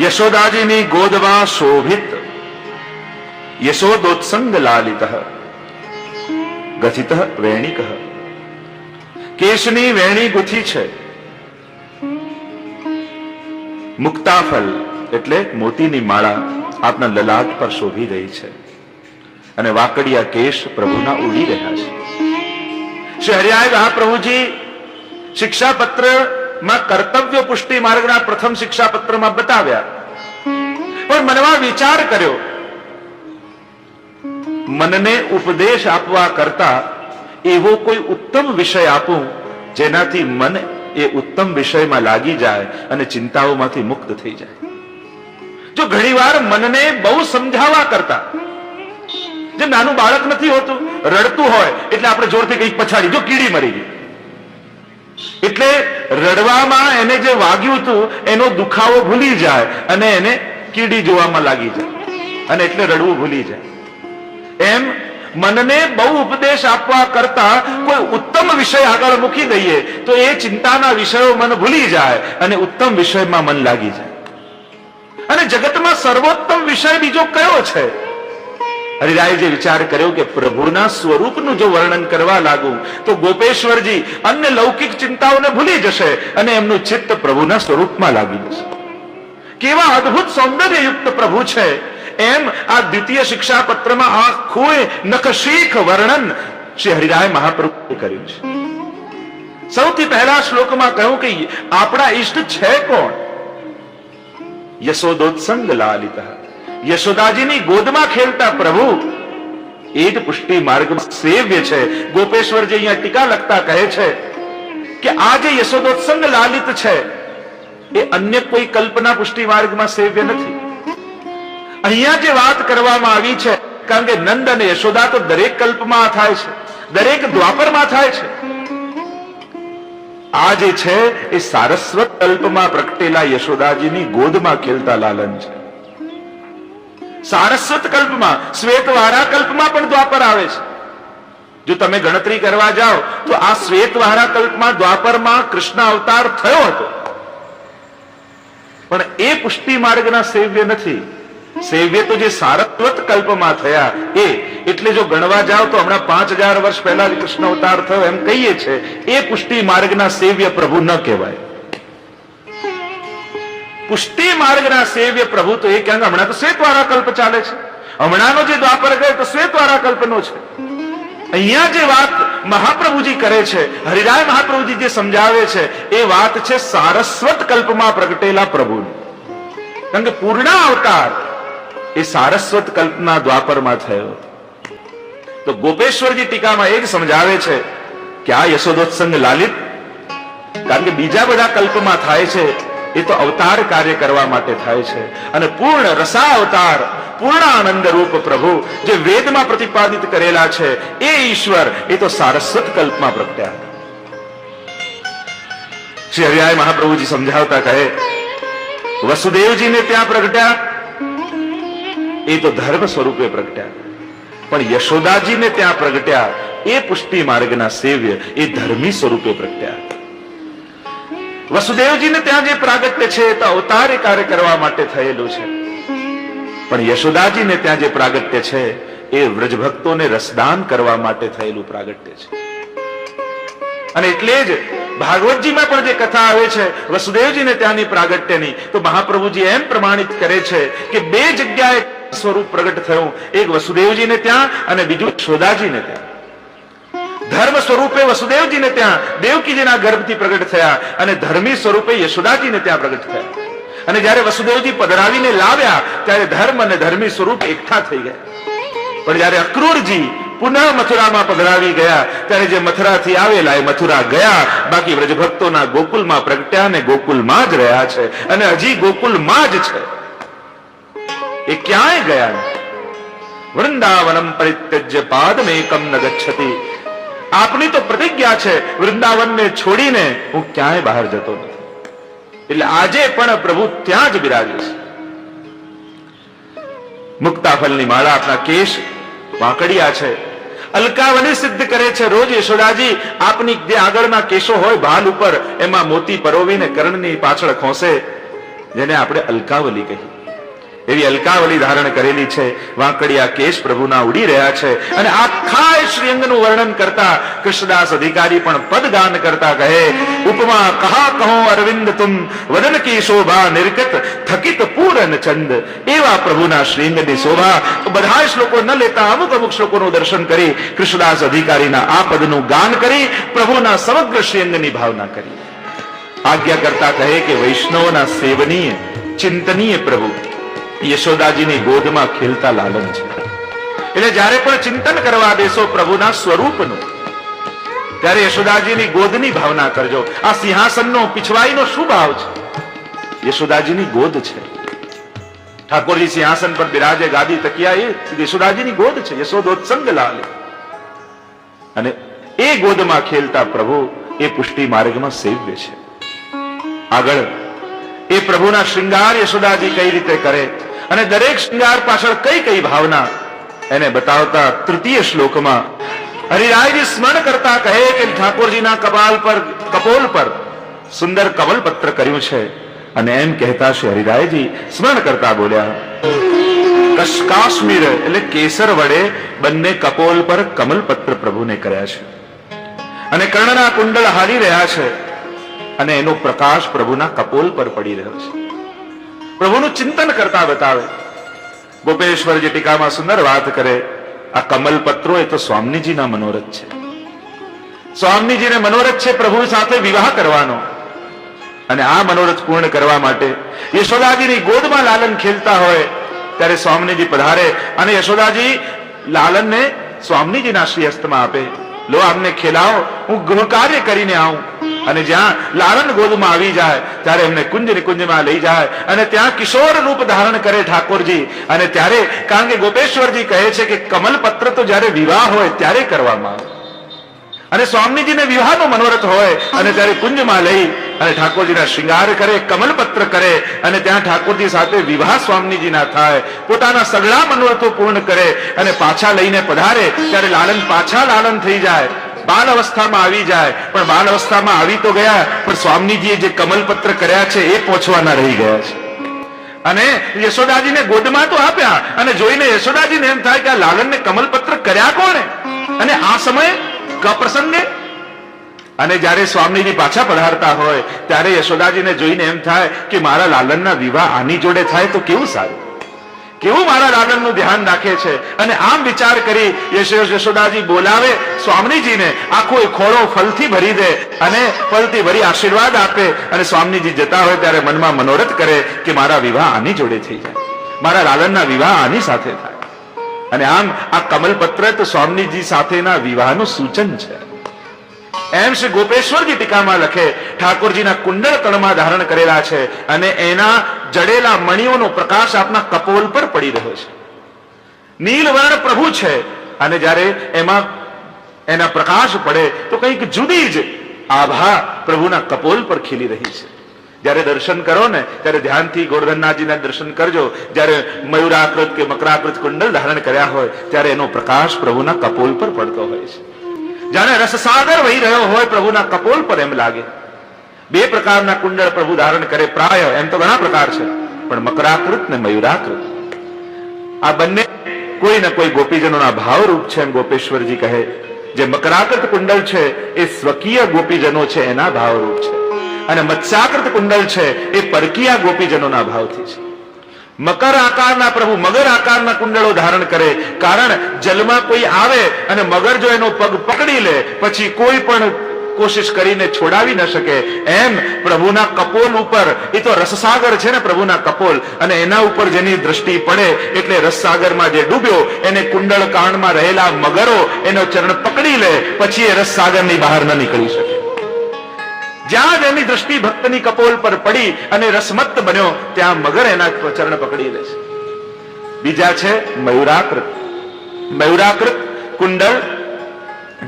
યશોદાજીની ગોદમાં શોભિત યશોદોત્સંગ લાલિત ગથિત વેણિક, કેશની વેણી ગુથી છે, મુક્તાફલ એટલે મોતીની માળા આપના લલાટ પર શોભી રહી છે અને વાકડિયા કેશ પ્રભુના ઉડી રહ્યા છે. શ્રી હરિરાય મહાપ્રભુજી શિક્ષાપત્રમાં કર્તવ્ય પુષ્ટિ માર્ગના પ્રથમ શિક્ષાપત્રમાં બતાવ્યા, પણ મનમાં વિચાર કર્યો, મનને ઉપદેશ આપવા કરતા એવો કોઈ ઉત્તમ વિષય આપું જેનાથી મન એ ઉત્તમ વિષયમાં લાગી જાય અને ચિંતાઓમાંથી મુક્ત થઈ જાય. જો ઘણીવાર મનને બહુ સમજાવવા કરતા, જે નાનું બાળક નથી હોતું, રડતું હોય એટલે આપણે જોરથી કંઈક પછાડી, જો કીડી મરી ગઈ એટલે રડવામાં એને જે વાગ્યું હતું એનો દુખાવો ભૂલી જાય અને એને કીડી જોવામાં લાગી જાય અને એટલે રડવું ભૂલી જાય. એમ મનને બહુ ઉપદેશ આપવા કરતા કોઈ ઉત્તમ વિષય આગળ મૂકી દઈએ તો એ ચિંતાના વિષયો મન ભૂલી જાય અને ઉત્તમ વિષયમાં મન લાગી જાય. અને જગતમાં સર્વોત્તમ વિષય બીજો કયો છે? હરિરાયજી વિચાર કર્યો કે પ્રભુના સ્વરૂપનું જો વર્ણન કરવા લાગુ તો ગોપેશ્વરજી અન્ય લૌકિક ચિંતાઓને ભૂલી જશે અને એમનું ચિત્ત પ્રભુના સ્વરૂપમાં લાગી જશે. કેવા અદ્ભુત સૌંદર્યયુક્ત પ્રભુ છે એમ આ દ્વિતીય શિક્ષાપત્રમાં આખું નખશીખ વર્ણન શ્રી હરિરાય મહાપ્રભુએ કર્યું છે. સૌથી પહેલા શ્લોકમાં કહ્યું કે આપણા ઈષ્ટ છે કોણ? યશોદોત્સંગ લાલિત, યશોદાજીની ગોદમાં ખેલતા પ્રભુ એ જ પુષ્ટિ માર્ગમાં સેવ્ય છે. ગોપેશ્વરજી અહીંયા ટીકા લખતા કહે છે કે આ જે યશોદોત્સંગ લાલિત છે એ અન્ય કોઈ કલ્પના પુષ્ટિ માર્ગમાં સેવ્ય નથી. અહીંયા જે વાત કરવામાં આવી છે, કારણ કે નંદ અને યશોદા તો દરેક કલ્પમાં થાય છે, દરેક દ્વાપરમાં થાય છે. આ જે છે એ સારસ્વત કલ્પમાં પ્રગટેલા યશોદાજીની ગોદમાં ખેલતા લાલન છે. સારસ્વત કલ્પમાં, શ્વેતવારા કલ્પમાં પણ દ્વાપર આવે છે. જો તમે ગણતરી કરવા જાઓ તો આ શ્વેતવારા કલ્પમાં દ્વાપરમાં કૃષ્ણ અવતાર થયો હતો, પણ એ પુષ્ટિ માર્ગના સેવ્ય નથી. સેવ્ય તો જે સારસ્વત કલ્પમાં થયા એ. એટલે જો ગણવા જાઓ તો હમણાં 5000 વર્ષ પહેલા કૃષ્ણ અવતાર થયો એમ કહીએ છે, એ પુષ્ટિ માર્ગના સેવ્ય પ્રભુ ન કહેવાય. પુષ્ટિ માર્ગના સેવ્ય પ્રભુ તો એ ક્યાં? હમણાં તો શ્વેતવારા કલ્પ ચાલે છે, હમણાંનો જે દ્વાપર ગયો તો શ્વેતવારા કલ્પનો છે. અહીંયા જે વાત મહાપ્રભુજી કરે છે, હરિરાય મહાપ્રભુજી જે સમજાવે છે એ વાત છે સારસ્વત કલ્પમાં પ્રગટેલા પ્રભુની. કારણ કે પૂર્ણ અવતાર એ સારસ્વત કલ્પના દ્વાપરમાં થયો. તો ગોપેશ્વરજી ટીકામાં એ જ સમજાવે છે કે આ યશોદોત્સંગ લાલિત, કારણ કે બીજા બધા કલ્પમાં થાય છે એ તો અવતાર કાર્ય કરવા માટે થાય છે, અને પૂર્ણ રસા અવતાર, પૂર્ણ આનંદ રૂપ પ્રભુ જે વેદમાં પ્રતિપાદિત કરેલા છે એ ઈશ્વર એ તો સારસ્વત કલ્પમાં પ્રગટ્યા હતા. શ્રી હરિરાય મહાપ્રભુજી સમજાવતા કહે, વસુદેવજીને ત્યાં પ્રગટ્યા એ તો ધર્મ સ્વરૂપે પ્રગટ્યા, પણ યશોદાજીને ત્યાં પ્રગટ્યા એ પુષ્ટિ માર્ગના સેવ્ય એ ધર્મી સ્વરૂપે પ્રગટ્યા. વસુદેવજીને ત્યાં જે પ્રાગટ્ય છે એ તો અવતારે કાર્ય કરવા માટે થયેલું છે, પણ યશોદાજીને ત્યાં જે પ્રાગટ્ય છે એ વ્રજભક્તોને રસદાન કરવા માટે થયેલું પ્રાગટ્ય છે. અને એટલે જ ભાગવતજીમાં પણ જે કથા આવે છે વસુદેવજીને ત્યાંની પ્રાગટ્યની, તો મહાપ્રભુજી એમ પ્રમાણિત કરે છે કે બે જગ્યાએ સ્વરૂપ પ્રગટ થયું, એક વસુદેવજીને ત્યાં અને બીજું યશોદાજીને ત્યાં. ધર્મ સ્વરૂપે વસુદેવજીને ત્યાં દેવકીજીના ગર્ભથી પ્રગટ થયા અને ધર્મી સ્વરૂપે યશોદાજીને ત્યાં પ્રગટ થયા. અને જ્યારે વસુદેવજી પધરાવીને લાવ્યા ત્યારે ધર્મ અને ધર્મી સ્વરૂપ એકઠા થઈ ગયા. પણ જ્યારે અક્રૂરજી પુનઃ મથુરામાં પધરાવી ગયા ત્યારે જે મથુરાથી આવેલા એ મથુરા ગયા, બાકી વ્રજભક્તોના ગોકુલમાં પ્રગટ્યા અને ગોકુલમાં જ રહ્યા છે અને હજી ગોકુલમાં જ છે, એ ક્યાંય ગયા નથી. વૃંદાવનમ પરિત્યજ્ય પાદમેકમ ન ગચ્છતિ. આપની તો પ્રતિજ્ઞા છે વૃંદાવનને છોડીને હું ક્યાંય બહાર જતો નથી. એટલે આજે પણ પ્રભુ ત્યાં જ બિરાજે છે. મુક્તાફલની માળા આપના કેશ વાંકડિયા છે, અલકાવલી સિદ્ધ કરે છે. રોજ યશોદાજી આપની જે આગળના કેશો હોય ભાલ ઉપર એમાં મોતી પરોવીને કર્ણની પાછળ ખોસે જેને આપણે અલકાવલી કહી, એવી અલકાવલી ધારણ કરેલી છે. વાંકડિયા કેશ પ્રભુના ઉડી રહ્યા છે અને આખા શ્રીઅંગનું વર્ણન કરતા કૃષ્ણદાસ અધિકારી પણ પદ ગાન કરતા કહે, ઉપમા કહા કહો અરવિંદ તુમ વદન કી શોભા નિર્ગત થકિત પૂરન ચંદ. એવા પ્રભુના શ્રીઅંગની શોભા બધા શ્લોકો ન લેતા અમુક શ્લોકોનું દર્શન કરી કૃષ્ણદાસ અધિકારીના આ પદનું ગાન કરી પ્રભુના સમગ્ર શ્રીઅંગની ભાવના કરી. આજ્ઞા કરતા કહે કે વૈષ્ણવના સેવનીય ચિંતનીય પ્રભુ યશોદાજીની ગોદમાં ખેલતા લાલન છે. એટલે જ્યારે પણ ચિંતન કરવા દેશો પ્રભુના સ્વરૂપનું, ત્યારે યશોદાજીની ગોદની ભાવના કરજો. આ સિંહાસનનો પીછવાઈનો શું ભાવ છે? યશોદાજીની ગોદ છે. ઠાકોરજી સિંહાસન પર બિરાજે, ગાદી તકિયા એ યશોદાજીની ગોદ છે. યશોદોત્સંગ લાલ. અને એ ગોદમાં ખેલતા પ્રભુ એ પુષ્ટિ માર્ગમાં સેવ્ય છે. આગળ એ પ્રભુના શ્રૃંગાર યશોદાજી કઈ રીતે કરે અને દરેક શ્રૃંગાર પાછળ કઈ કઈ ભાવના એને બતાવતા તૃતીય શ્લોકમાં હરિરાયજી સ્મરણ કરતા કહે કે ઠાકોરજીના કપોલ પર સુંદર કમલપત્ર કર્યું છે. અને એમ કહેતા છે હરિરાયજી સ્મરણ કરતા બોલ્યા, કાશ્મીર એટલે કેસર વડે બંને કપોલ પર કમલપત્ર પ્રભુને કર્યા છે અને કર્ણના કુંડળ હાલી રહ્યા છે અને એનો પ્રકાશ પ્રભુના કપોલ પર પડી રહ્યો છે. પ્રભુનું ચિંતન કરતા બતાવે. ગોપેશ્વરજી ટીકામાં સુંદર વાત કરે, આ કમલપત્રો એ તો સ્વામીજીના મનોરથ છે. સ્વામીજીને મનોરથ છે પ્રભુ સાથે વિવાહ કરવાનો, અને આ મનોરથ પૂર્ણ કરવા માટે યશોદાજીની ગોદમાં લાલન ખેલતા હોય ત્યારે સ્વામીજી પધારે અને યશોદાજી લાલનને સ્વામીજીના શ્રી હસ્તમાં આપે. લો આમને ખેલાવો, હું ગૃહ કાર્ય કરીને આવું. અને જ્યાં લાલન ગોદમાં આવી જાય ત્યારે એમને કુંજ નિકુંજમાં લઈ જાય અને ત્યાં કિશોર રૂપ ધારણ કરે ઠાકોરજી. અને ત્યારે કારણ કે ગોપેશ્વરજી કહે છે કે કમલપત્ર તો જ્યારે વિવાહ હોય ત્યારે કરવામાં આવે, અને સ્વામીજીને વિવાહનો મનોરથ હોય અને ત્યારે કુંજમાં લઈ અને ઠાકોરજીના શ્રૃંગાર કરે, કમલપત્ર કરે અને ત્યાં ઠાકોરજી સાથે વિવાહ સ્વામીજીના થાય, પોતાના સગળા મનોરથો પૂર્ણ કરે અને પાછા લઈને પધારે ત્યારે લાલન પાછા લાલન થઈ જાય, બાલ અવસ્થામાં આવી જાય. પણ બાલ અવસ્થામાં આવી તો ગયા, પણ સ્વામીજીએ જે કમલપત્ર કર્યા છે એ પહોંચવાના રહી ગયા છે. અને યશોદાજીને ગોદમાં તો આપ્યા અને જોઈને યશોદાજીને એમ થાય કે આ લાલનને કમલપત્ર કર્યા કોણે અને આ સમયે પ્રસંગે. અને જ્યારે સ્વામીજી પાછા પધારતા હોય ત્યારે યશોદાજીને જોઈને એમ થાય કે મારા લાલનના વિવાહ આની જોડે થાય તો કેવું સારું, કેવું મારા લાલનનું ધ્યાન રાખે છે. અને આમ વિચાર કરી યશોદાજી બોલાવે સ્વામીજીને, આખો એ ખોળો ફલથી ભરી દે અને ફલથી ભરી આશીર્વાદ આપે. અને સ્વામીજી જતા હોય ત્યારે મનમાં મનોરથ કરે કે મારા વિવાહ આની જોડે થઈ જાય, મારા લાલનના વિવાહ આની સાથે થાય. અને આમ આ કમલપત્ર તો સ્વામીજી સાથેના વિવાહનું સૂચન છે. એમ શ્રી ગોપેશ્વરજી ટીકામાં લખે, ઠાકોરજીના કુંડળ કણમાં ધારણ કરેલા છે અને એના જડેલા મણિઓનો પ્રકાશ આપના કપોલ પર પડી રહ્યો છે. નીલવર્ણ પ્રભુ છે અને જ્યારે એમાં એના પ્રકાશ પડે તો કંઈક જુદી જ આભા પ્રભુના કપોલ પર ખીલી રહી છે. જ્યારે દર્શન કરો ને ત્યારે ધ્યાનથી ગોરધનનાથજીના દર્શન કરજો. જ્યારે મયુરાકૃત કે મકરાકૃત કુંડળ ધારણ કર્યા હોય ત્યારે એનો પ્રકાશ પ્રભુના કપોલ પર પડતો હોય છે. જાણે રસસાગર વહી રહ્યો હોય પ્રભુના કપોલ પર એમ લાગે. બે પ્રકારના કુંડળ પ્રભુ ધારણ કરે, પ્રાય એમ તો ઘણા પ્રકાર છે, પણ મકરાકૃત ને મયુરાકૃત આ બંને કોઈ ને કોઈ ગોપીજનોના ભાવરૂપ છે. એમ ગોપેશ્વરજી કહે, જે મકરાકૃત કુંડળ છે એ સ્વકીય ગોપીજનો છે એના ભાવરૂપ છે, અને મત્સ્યાકૃત કુંડળ છે એ પરકીય ગોપીજનોના ભાવથી છે. મકર આકારના પ્રભુ મગર આકારના કુંડળો ધારણ કરે, કારણ જલમાં કોઈ આવે અને મગર જો એનો પગ પકડી લે પછી કોઈ પણ કોશિશ કરીને છોડાવી ન શકે. એમ પ્રભુના કપોલ ઉપર, એ તો રસસાગર છે ને પ્રભુના કપોલ, અને એના ઉપર જેની દ્રષ્ટિ પડે એટલે રસસાગરમાં જે ડૂબ્યો એને કુંડળ કાંડમાં રહેલા મગરો એનો ચરણ પકડી લે પછી એ રસસાગરની બહાર ન નીકળી શકે. જ્યાં જેની દ્રષ્ટિ ભક્તની કપોલ પર પડી અને રસમત્ત બન્યો ત્યાં મગર એના ચરણ પકડી લે છે. બીજા છે મયુરાકૃત. મયુરાકૃત કુંડળ,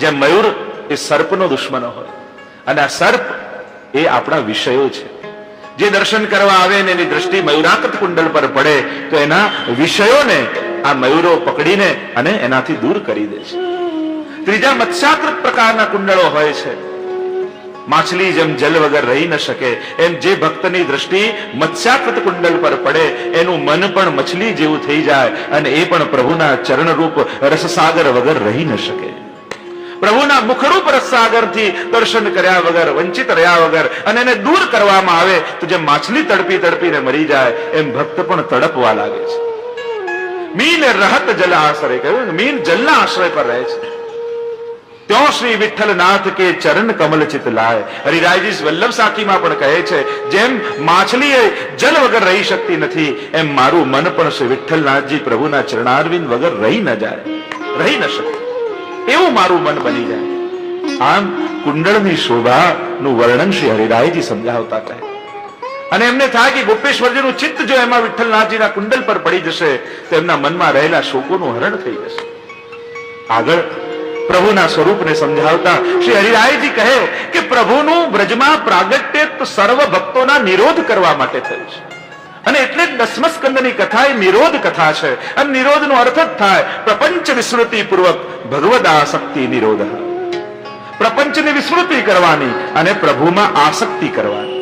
જે મયુર એ સર્પનો દુશ્મન હોય અને આ સર્પ એ આપણા વિષયો છે. જે દર્શન કરવા આવે ને એની દ્રષ્ટિ મયુરાકૃત કુંડળ પર પડે તો એના વિષયોને આ મયુરો પકડીને અને એનાથી દૂર કરી દે છે. ત્રીજા મત્સ્યાકૃત પ્રકારના કુંડળો હોય છે. માછલી જેમ જલ વગર રહી ન શકે એમ જે ભક્તની દ્રષ્ટિ મત્સ્યાકૃત કુંડલ પર પડે એનું મન પણ મછલી જેવું થઈ જાય અને એ પણ પ્રભુના ચરણરૂપ રસસાગર વગર રહી ન શકે. પ્રભુના મુખરૂપ રસસાગરથી દર્શન કર્યા વગર, વંચિત રહ્યા વગર અને એને દૂર કરવામાં આવે તો જેમ માછલી તડપી તડપીને મરી જાય એમ ભક્ત પણ તડપવા લાગે છે. મીન રહત જલ આશ્રય કહ્યું, મીન જલના આશ્રય પર રહે છે. ત્યો શ્રી વિઠ્ઠલનાથ કે ચરણ કમલ ચિત લાય. હરિરાયજી વલ્લભ સાખીમાં પણ કહે છે જેમ માછલી એ જલ વગર રહી શકતી નથી એમ મારું મન પણ શ્રી વિઠ્ઠલનાથજી પ્રભુના ચરણારવિંદ વગર રહી ન જાય, રહી ન શકે એવું મારું મન બની જાય. આમ કુંડળની શોભાનું વર્ણન શ્રી હરિરાયજી સમજાવતા કહે અને એમને થાય કે ગોપેશ્વરજીનું ચિત્ત જો એમાં વિઠ્ઠલનાથજીના કુંડલ પર પડી જશે તો એમના મનમાં રહેલા શોકોનું હરણ થઈ જશે. આગળ પ્રભુના સ્વરૂપને સમજાવતા શ્રી હરિરાયજી કહે કે પ્રભુનું બ્રજમાં પ્રાગટ્ય સર્વ ભક્તોના નિરોધ કરવા માટે થયું છે અને એટલે જ દસમ સ્કંદની કથા એ નિરોધ કથા છે અને નિરોધનો અર્થ જ થાય પ્રપંચ વિસ્મૃતિ પૂર્વક ભગવદાસક્તિ નિરોધ. પ્રપંચની વિસ્મૃતિ કરવાની અને પ્રભુમાં આસક્તિ કરવાની.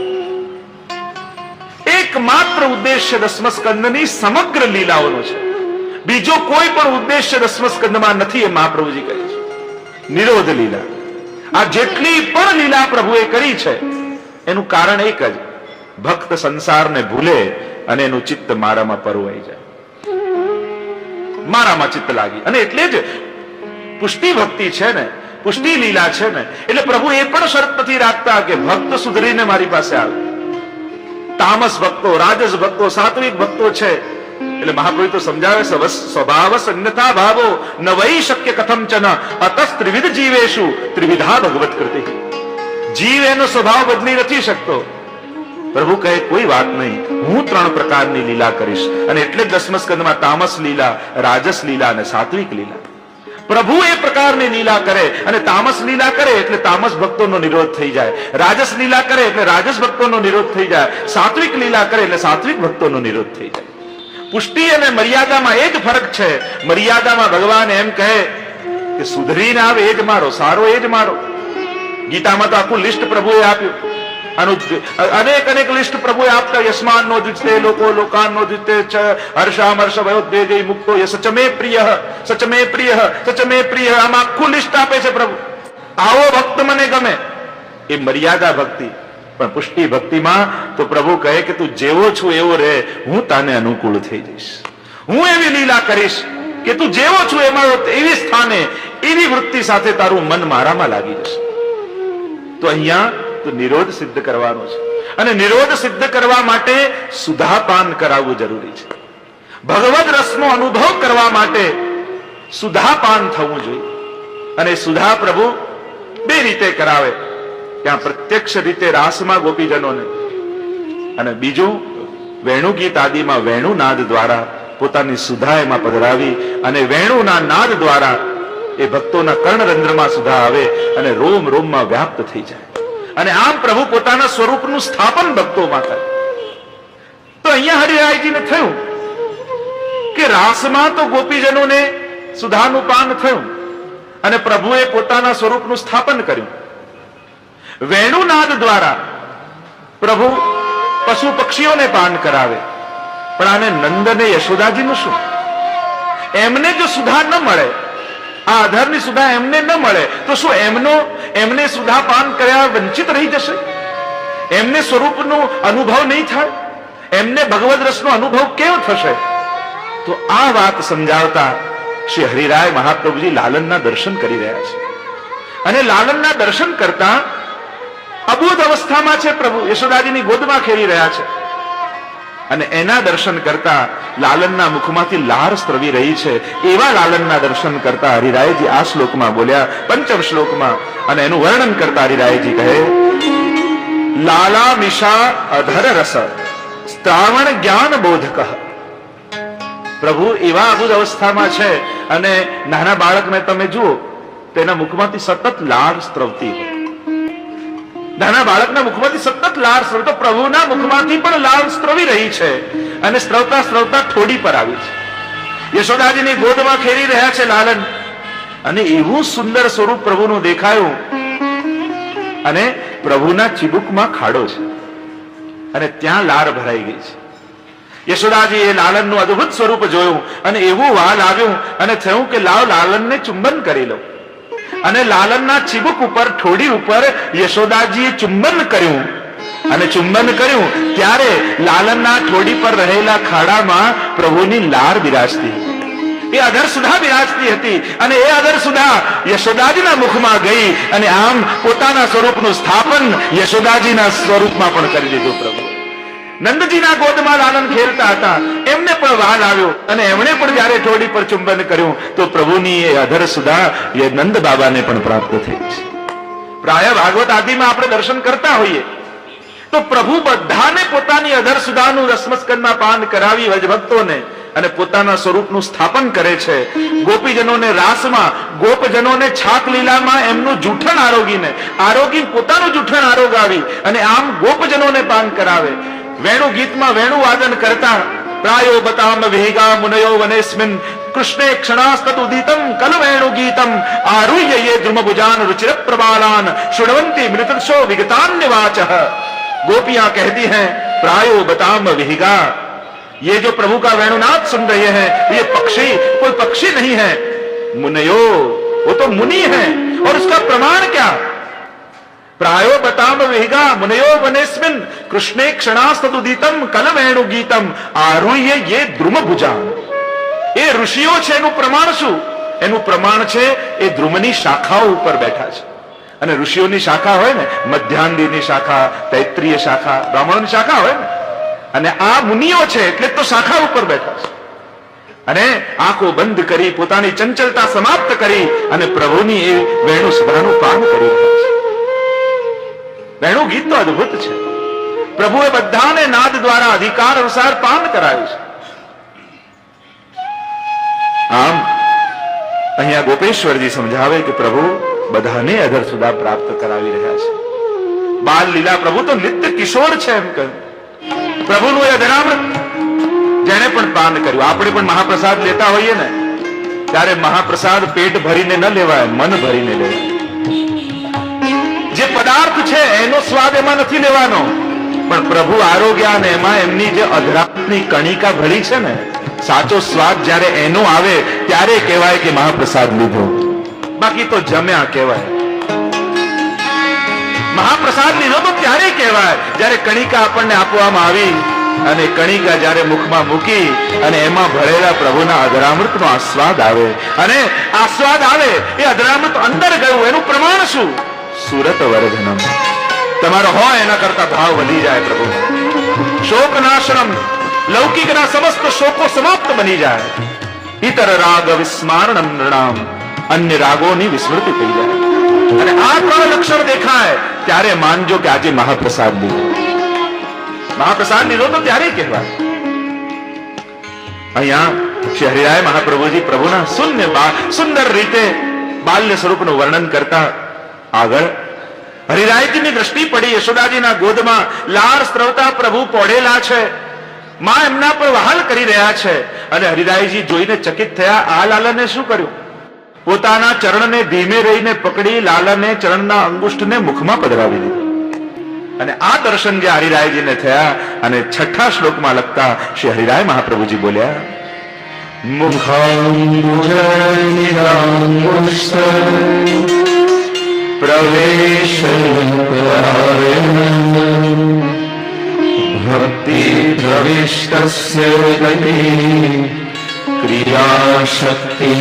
એકમાત્ર ઉદ્દેશ્ય દસમ સ્કંદની સમગ્ર લીલાઓનો છે. બીજો કોઈ પણ ઉદ્દેશ્ય દસમ સ્કંદમાં નથી એ મહાપ્રભુજી કહે છે. નિરોધ લીલા. આ જેટલી પણ લીલા પ્રભુએ કરી છે એનું કારણ એક જ, ભક્ત સંસારને ભૂલે અને એનું ચિત્ત મારામાં પરોવાઈ જાય, મારામાં ચિત્ત લાગી. અને એટલે જ પુષ્ટિ ભક્તિ છે ને, પુષ્ટિ લીલા છે ને, એટલે પ્રભુ એ પણ શરત નથી રાખતા કે ભક્ત સુધરીને મારી પાસે આવે. તામસ ભક્તો, રાજસ ભક્તો, સાત્વિક ભક્તો છે એટલે મહાપ્રભુ તો સમજાવે સ્વભાવ સંન્યતા ભાવો ન વૈ શક્ય કથમ ચન અતસ ત્રિવિધ જીવેશુ ત્રિવિધા ભગવત કૃતિ. જીવ એનો સ્વભાવ બદલી નથી શકતો. પ્રભુ કહે કોઈ વાત નહીં, હું 3 પ્રકારની લીલા કરીશ અને એટલે દસમ સ્કંદમાં તામસ લીલા, રાજસ લીલા અને સાત્વિક લીલા. પ્રભુ એ પ્રકારની લીલા કરે અને તામસ લીલા કરે એટલે તામસ ભક્તોનો નિરોધ થઈ જાય, રાજસ લીલા કરે એટલે રાજસ ભક્તોનો નિરોધ થઈ જાય, સાત્વિક લીલા કરે એટલે સાત્વિક ભક્તોનો નિરોધ થઈ જાય. પુષ્ટિ અને મર્યાદામાં એ જ ફરક છે. મર્યાદામાં ભગવાન એમ કહે કે સુધરીને આવે એ જ મારો, સારો એ જ મારો. ગીતામાં તો આખું લિસ્ટ પ્રભુએ આપ્યું, અનેક અનેક લિસ્ટ પ્રભુએ આપતા. યસ્માન નો દ્વિજતે લોકો લોકાન નો દ્વિજતે હર્ષામર્ષ વયોદ્વેજે મુક્તો સચમે પ્રિય સચમે પ્રિય સચમે પ્રિય. આમ આખું લિસ્ટ આપે છે પ્રભુ. આવો ભક્ત મને ગમે. એ મર્યાદા ભક્તિ. પણ પુષ્ટિ ભક્તિમાં તો પ્રભુ કહે કે તું જેવો છું એવો રહે, હું તને અનુકૂળ થઈ જઈશ. હું એવી લીલા કરીશ કે તું જેવો છું એમાં એવી સ્થાને એવી વૃત્તિ સાથે તારું મન મારામાં લાગી જશે. તો અહીંયા તો નિરોધ સિદ્ધ કરવાનો છે અને નિરોધ સિદ્ધ કરવા માટે સુધાપાન કરાવવું જરૂરી છે. ભગવદ રસનો અનુભવ કરવા માટે સુધાપાન થવું જોઈએ અને સુધા પ્રભુ 2 રીતે કરાવે. ત્યાં પ્રત્યક્ષ રીતે રાસમાં ગોપીજનોને અને બીજું વેણુગીત આદિમાં વેણુનાદ દ્વારા પોતાની સુધા એમાં પધરાવી અને વેણુના નાદ દ્વારા એ ભક્તોના કર્ણરંધ્રમાં સુધા આવે અને રોમ રોમમાં વ્યાપ્ત થઈ જાય અને આમ પ્રભુ પોતાના સ્વરૂપનું સ્થાપન ભક્તોમાં થાય. તો અહીંયા હરિરાયજીને થયું કે રાસમાં તો ગોપીજનોને સુધાનું પાન થયું અને પ્રભુએ પોતાના સ્વરૂપનું સ્થાપન કર્યું. વેણુનાદ દ્વારા પ્રભુ પશુ પક્ષીઓને પાન કરાવે. પણ આને નંદ અને યશોદાજીનું શું? એમને જો સુધા ન મળે, આ આધારની સુધા એમને ન મળે તો શું એમને સુધા પાન કર્યા વંચિત રહી જશે? એમને સ્વરૂપનો અનુભવ નહીં થાય? એમને ભગવદ રસનો અનુભવ કેવો થશે? તો આ વાત સમજાવતા શ્રી હરિરાય મહાપ્રભુજી લાલનના દર્શન કરી રહ્યા છે અને લાલનના દર્શન કરતા અબોધ અવસ્થામાં છે પ્રભુ, યશોદાજીની ગોદમાં ખેલી રહ્યા છે અને એના દર્શન કરતા લાલનના મુખમાંથી લાર સ્ત્રવી રહી છે. એવા લાલનના દર્શન કરતા હરિરાયજી આ શ્લોકમાં બોલ્યા, 5મ શ્લોકમાં, અને એનું વર્ણન કરતા હરિરાયજી કહે લાલા મિશા અધર રસ શ્રાવણ જ્ઞાન બોધક. પ્રભુ એવા અબોધ અવસ્થામાં છે અને નાના બાળકને તમે જુઓ તેના મુખમાંથી સતત લાર સ્ત્રવતી હોય. નાના બાળકના મુખમાંથી સતત લાળ સ્ત્રવ, તો પ્રભુના મુખમાંથી પણ લાળ સ્ત્રવી રહી છે અને સ્ત્રવતા સ્ત્રવતા થોડી પર આવી છે. યશોદાજીની ગોદમાં ખેરી રહ્યા છે લાલન અને એવું સુંદર સ્વરૂપ પ્રભુનું દેખાયું અને પ્રભુના ચીબુકમાં ખાડો છે અને ત્યાં લાર ભરાઈ ગઈ છે. યશોદાજી એ લાલનનું અદભુત સ્વરૂપ જોયું અને એવું વાલ આવ્યું અને થયું કે લાવ લાલનને ચુંબન કરી લો. અને લાલનના ચીબુક ઉપર, ઠોડી ઉપર યશોદાજીએ ચુંબન કર્યું અને ચુંબન કર્યું ત્યારે લાલનના ઠોડી પર રહેલા ખાડામાં પ્રભુની લાર બિરાજતી હતી. એ અધર સુધા બિરાજતી હતી અને એ અધર સુધા યશોદાજીના મુખમાં ગઈ અને આમ પોતાના સ્વરૂપનું સ્થાપન યશોદાજીના સ્વરૂપમાં પણ કરી દીધું. પ્રભુ નંદજીના ગોદમાં લાલન ખેલતા હતા, એમને પણ વાલ આવ્યો અને એમણે પણ જયારે ઠોડી પર ચુંબન કર્યું તો પ્રભુની એ અધર સુધા એ નંદ બાબાને પણ પ્રાપ્ત થઈ છે. પ્રાય ભાગવત આદિમાં આપણે દર્શન કરતા હોઈએ તો પ્રભુ બધાને પોતાની અધર સુધાનું રસમસ્કંદમાં પાન કરાવી ભક્તોને અને પોતાના સ્વરૂપનું સ્થાપન કરે છે. ગોપીજનોને રાસમાં, ગોપજનોને છાક લીલામાં એમનું જૂઠણ આરોગી પોતાનું જૂઠણ આરોગાવી અને આમ ગોપજનોને પાન કરાવે. વેણુ ગીતમાં વેણુ વાદન કરતા પ્રાયો બતામ વેગા મુનયો વનેસ્મિન કૃષ્ણે ક્ષણાસ્તત ઉદિતમ કલ વેણુ ગીતમ આરુહ્ય યે દ્રુમભુજાન રુચિર પ્રબાલાન શૃણવંતી મૃતશો વિગતાન્ય વાચઃ. गोपियां कहती हैं प्रायो बताम विहिगा, ये जो प्रभु का वेणुनाद सुन रहे हैं ये पक्षी कोई पक्षी नहीं है, मुनयो वो तो मुनि है. और उसका प्रमाण क्या? प्रायो बताम विहिगा मुनयो वनेस्मिन कृष्णे क्षणास्तुदितम कल वेणु गीतम आरुह्य ये द्रुम भुजान. એ ઋષિઓ છે એનું પ્રમાણ શું? એનું પ્રમાણ છે એ દ્રુમની શાખાઓ ઉપર બેઠા છે. અને ઋષિઓની શાખા હોય ને, મધ્યાંગીની શાખા, તૈત્રીય શાખા, બ્રાહ્મણોની શાખા હોય ને, અને આ મુનિઓ છે એટલે તો શાખા ઉપર બેઠા છે. અને આંખો બંધ કરી પોતાની ચંચલતા સમાપ્ત કરી અને પ્રભુની એ વેણુ સુધાનું પાન કરી રહ્યા છે. વેણુ ગીત તો અદભુત છે. પ્રભુએ બધાને નાદ દ્વારા અધિકાર અનુસાર પાન કરાવ્યું છે. આમ અહીંયા ગોપેશ્વરજી સમજાવે કે પ્રભુ બધાને અધર સુધા પ્રાપ્ત કરાવી રહ્યા છે. બાલ લીલા પ્રભુ તો નિત્ય કિશોર છે એમ કહ્યું. પ્રભુનું એ અધરામૃત જેને પણ પાન કર્યું. આપણે પણ મહાપ્રસાદ લેતા હોઈએ ને ત્યારે મહાપ્રસાદ પેટ ભરીને ન લેવાય, મન ભરીને લેવાય. જે પદાર્થ છે એનો સ્વાદ એમાં નથી લેવાનો, પણ પ્રભુ આરોગ્ય અને એમાં એમની જે અધરામૃતની કણિકા ભરી છે ને, સાચો સ્વાદ જ્યારે એનો આવે ત્યારે કહેવાય કે મહાપ્રસાદ લીધો. બાકી તો જમ્યા કહેવાય. મહાપ્રસાદ લીધો તો ત્યારે કહેવાય જ્યારે કણિકા આપણને આપવામાં આવી અને કણિકા જ્યારે મુખમાં મૂકી અને એમાં ભરેલા પ્રભુના અધરામૃતનો આસ્વાદ આવે. અને આસ્વાદ આવે એ અધરામૃત અંદર ગયું એનું પ્રમાણ શું? સુરત વર્ધનમ. તમારો હોય એના કરતા ભાવ વધી જાય પ્રભુ. શોકનાશનમ, લૌકિકના સમસ્ત શોકો સમાપ્ત બની જાય. ઇતર રાગ વિસ્મારણમ નૃણામ, અન્ય રાગોની વિસ્મૃતિ થઈ જાય. અને આ ત્રણ લક્ષણ દેખાય ત્યારે માનજો કે આજે મહાપ્રસાદ લીધો. મહાપ્રસાદ લીધો તો ત્યારે કહેવાય. અહીંયા શ્રી હરિરાય મહાપ્રભુજી પ્રભુના સુંદર રીતે બાલ્ય સ્વરૂપનું વર્ણન કરતા આગળ હરિરાયજીની દ્રષ્ટિ પડી. યશોદાજીના ગોદમાં લાર સ્ત્રવતા પ્રભુ પોઢેલા છે. માં એમના પર વહાલ કરી રહ્યા છે અને હરિરાયજી જોઈને ચકિત થયા. આ લાલને શું કર્યું? પોતાના ચરણને ધીમે રહીને પકડી લાલને ચરણના અંગુષ્ઠને મુખમાં પધરાવી દીધું. અને આ દર્શન જે હરિરાયજીને થયા અને છઠ્ઠા શ્લોકમાં લખતા શ્રી હરિરાય મહાપ્રભુજી બોલ્યા, પ્રવેશ ભક્તિ પ્રવિષ્ટસ્ય ગતિ ક્રિયા શક્તિ.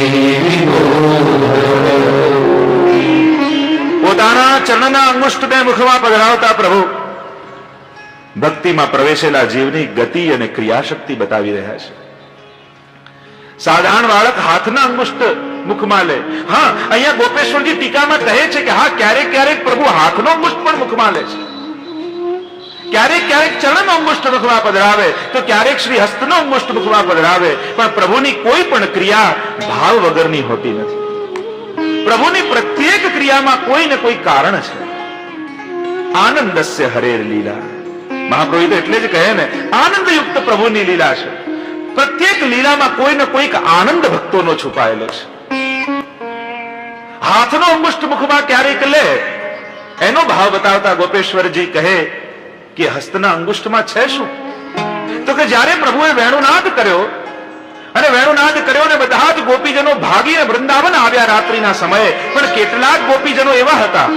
પોતાના ચરણના અંગુષ્ઠને મુખમાં પધરાવતા પ્રભુ ભક્તિમાં પ્રવેશેલા જીવની ગતિ અને ક્રિયાશક્તિ બતાવી રહ્યા છે. સાધારણ બાળક હાથના અંગુષ્ઠ મુખમાં લે. હા, અહીંયા ગોપેશ્વરજી ટીકામાં કહે છે કે હા, ક્યારેક ક્યારેક પ્રભુ હાથનો અંગુષ્ઠ પણ મુખમાં લે છે. ક્યારેક ક્યારેક ચરણ અંગુષ્ઠ મુખમાં પધરાવે તો ક્યારેક શ્રી હસ્તનો અંગુષ્ઠ મુખમાં પધરાવે. પણ પ્રભુની કોઈ પણ ક્રિયા ભાવ વગરની હોતી નથી. પ્રભુની પ્રત્યેક ક્રિયામાં કોઈ ને કોઈ કારણ છે. આનંદસ્ય હરેર લીલા. મહાપ્રભુ તો એટલે જ કહે ને, આનંદયુક્ત પ્રભુની લીલા છે. પ્રત્યેક લીલામાં કોઈ ને કોઈક આનંદ ભક્તોનો છુપાયેલો છે. હાથનો અંગુષ્ઠ મુખમાં ક્યારેક લે એનો ભાવ બતાવતા ગોપેશ્વરજી કહે કે હસ્તના અંગુષ્ઠમાં છે શું? તો કે જ્યારે પ્રભુએ વેણુનાદ કર્યો અને વેણુનાદ કર્યો ને બધા જ ગોપીજનો ભાગીને વૃંદાવન આવ્યા રાત્રિના સમયે, પણ કેટલાક ગોપીજનો એવા હતા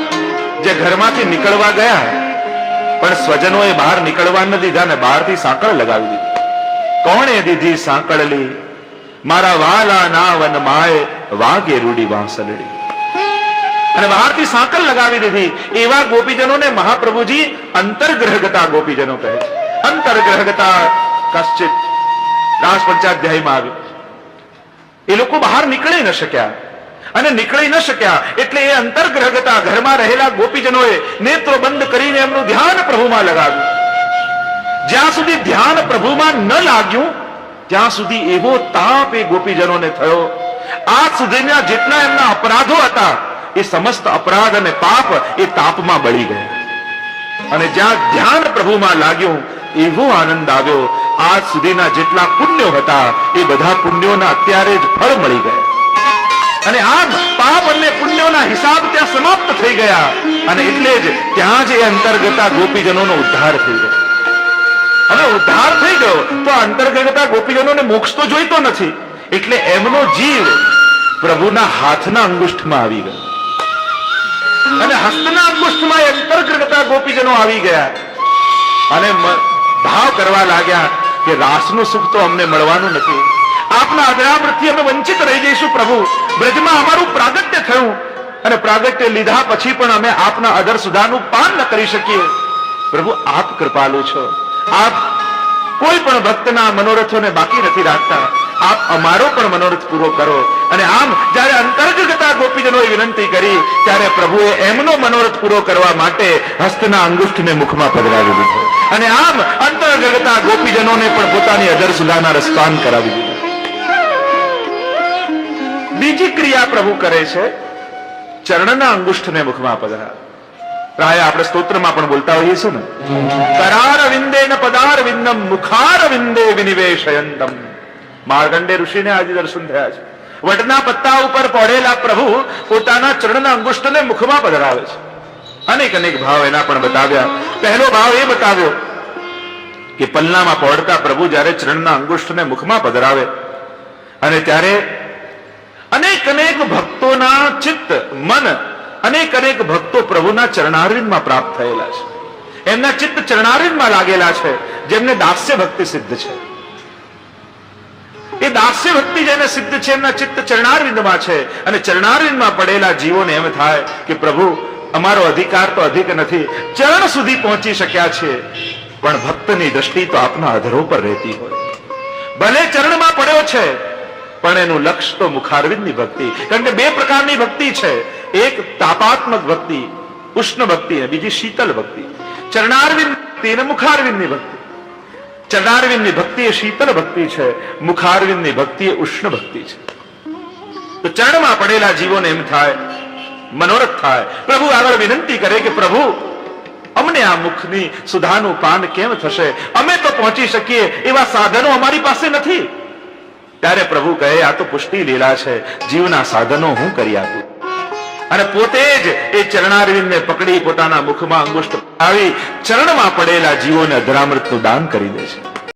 જે ઘરમાંથી નીકળવા ગયા પણ સ્વજનોએ બહાર નીકળવા ન દીધા ને બહારથી સાંકળ લગાવી દીધી. કોણે દીધી સાંકળલી? મારા વાલા ના વન માય વાગે રૂડી વાંસલડી. અને બહારથી સાંકળ લગાવી દીધી. એવા ગોપીજનોને મહાપ્રભુજી અંતર્ગ્રહગતા ગોપીજનો કહે છે. અંતર્ગ્રહગતા કશ્ચિત રાસ પંચાધ્યાયમાં આવ્યું. એ લોકો બહાર નીકળી ન શક્યા અને નીકળી ન શક્યા એટલે એ અંતર્ગ્રહગતા ઘરમાં રહેલા ગોપીજનોએ નેત્રો બંધ કરીને એમનું ધ્યાન પ્રભુમાં લગાવ્યું. જ્યાં સુધી ધ્યાન પ્રભુમાં ન લાગ્યું ત્યાં સુધી એવો તાપ એ ગોપીજનોને થયો. આજ સુધીના જેટલા એમના અપરાધો હતા એ સમસ્ત અપરાધ અને પાપ એ તાપમાં બળી ગયા. અને જ્યાં ધ્યાન પ્રભુમાં લાગ્યું એવો આનંદ આવ્યો. આજ સુધીના જેટલા પુણ્યો હતા એ બધા પુણ્યોના અત્યારે જ ફળ મળી ગયા. અને આમ પાપ અને પુણ્યોના હિસાબ ત્યાં સમાપ્ત થઈ ગયા. અને એટલે જ ત્યાં જ એ અંતર્ગતા ગોપીજનોનો ઉદ્ધાર થઈ ગયો. અને ઉદ્ધાર થઈ ગયો તો અંતર્ગતા ગોપીજનોને મોક્ષ તો જોઈતો નથી, એટલે એમનો જીવ પ્રભુના હાથના અંગુષ્ઠમાં આવી ગયો. અને હસ્તના અંગુષ્ઠમાં એ અંતર્ગતા ગોપીજનો આવી ગયા અને ભાવ કરવા લાગ્યા કે રાસનું સુખ તો અમને મળવાનું નથી. આપના અદરામૃતથી અમે વંચિત રહી જઈશું પ્રભુ. બ્રજમાં અમારું પ્રાગટ્ય થયું અને પ્રાગટ્ય લીધા પછી પણ અમે આપના અદર સુધાનું પાન ન કરી શકીએ. પ્રભુ આપ કૃપાલુ છો. આપ કોઈ પણ ભક્તના મનોરથોને બાકી નથી રાખતા. આપ અમારો પણ મનોરથ પૂરો કરો. અને આમ જ્યારે અંતર્ગતા ગોપીજનોએ વિનંતી કરી ત્યારે પ્રભુએ એમનો મનોરથ પૂરો કરવા માટે હસ્તના અંગુષ્ઠને મુખમાં પધરાવી દીધો. અને આમ અંતર્ગતા ગોપીજનોને પણ પોતાની અધર સુધાના રસપાન કરાવી દીધું. બીજી ક્રિયા પ્રભુ કરે છે, ચરણના અંગુષ્ઠને મુખમાં પધરાવે. પ્રાય આપણે સ્તોત્રમાં પણ બોલતા હોઈએ છીએ ને, કરાર વિંદેન પદાર વિંદમ મુખાર વિંદે વિનિવેશયંતમ. માર્કંડે ઋષિને આજે દર્શન થયા છે. વડના પત્તા ઉપર પડેલા પ્રભુ પોતાના ચરણના અંગુષ્ઠને મુખમાં પધરાવે છે. અનેક અનેક ભાવ એના પણ બતાવ્યા. પહેલો ભાવ એ બતાવ્યો કે પલ્લામાં પડતા પ્રભુ જ્યારે ચરણના અંગુષ્ઠને મુખમાં પધરાવે અને ત્યારે અનેક અનેક ભક્તોના ચિત્ત મન અનેક અનેક ભક્તો પ્રભુના ચરણારવિંદમાં પ્રાપ્ત થયેલા છે. એમના ચિત્ત ચરણારવિંદમાં લાગેલા છે. જેમને દાસ્ય ભક્તિ સિદ્ધ છે, એ દાસ્ય ભક્તિ જેને સિદ્ધ છે એમના ચિત્ત ચરણારવિંદમાં છે. અને ચરણારવિંદમાં પડેલા જીવોને એમ થાય કે પ્રભુ અમારો અધિકાર તો અધિક નથી, ચરણ સુધી પહોંચી શક્યા છે, પણ ભક્તની દ્રષ્ટિ તો આપના અધરો પર રહેતી હોય. ભલે ચરણમાં પડ્યો છે પણ એનું લક્ષ્ય તો મુખારવિંદની ભક્તિ. કારણ કે બે પ્રકારની ભક્તિ છે, એક તાપાત્મક ભક્તિ ઉષ્ણ ભક્તિ અને બીજી શીતલ ભક્તિ. ચરણારવિંદ ભક્તિ અને મુખારવિંદની ભક્તિ. ચરણારવિંદની ભક્તિ એ શીતલ ભક્તિ છે, મુખારવિંદની ભક્તિ એ ઉષ્ણ ભક્તિ છે. તો ચરણમાં પડેલા જીવોને એમ થાય, મનોરથ થાય, પ્રભુ આગળ વિનંતી કરે કે પ્રભુ અમને આ મુખની સુધાનું પાન કેમ થશે? અમે તો પહોંચી શકીએ એવા સાધનો અમારી પાસે નથી. ત્યારે પ્રભુ કહે આ તો પુષ્ટિ લીલા છે, જીવના સાધનો હું કરી આપું. અને પોતે જ એ ચરણારવિંદને પકડી પોતાના મુખમાં અંગુષ્ઠ આવી ચરણમાં પડેલા જીવોને અધરામૃતનું દાન કરી દે છે.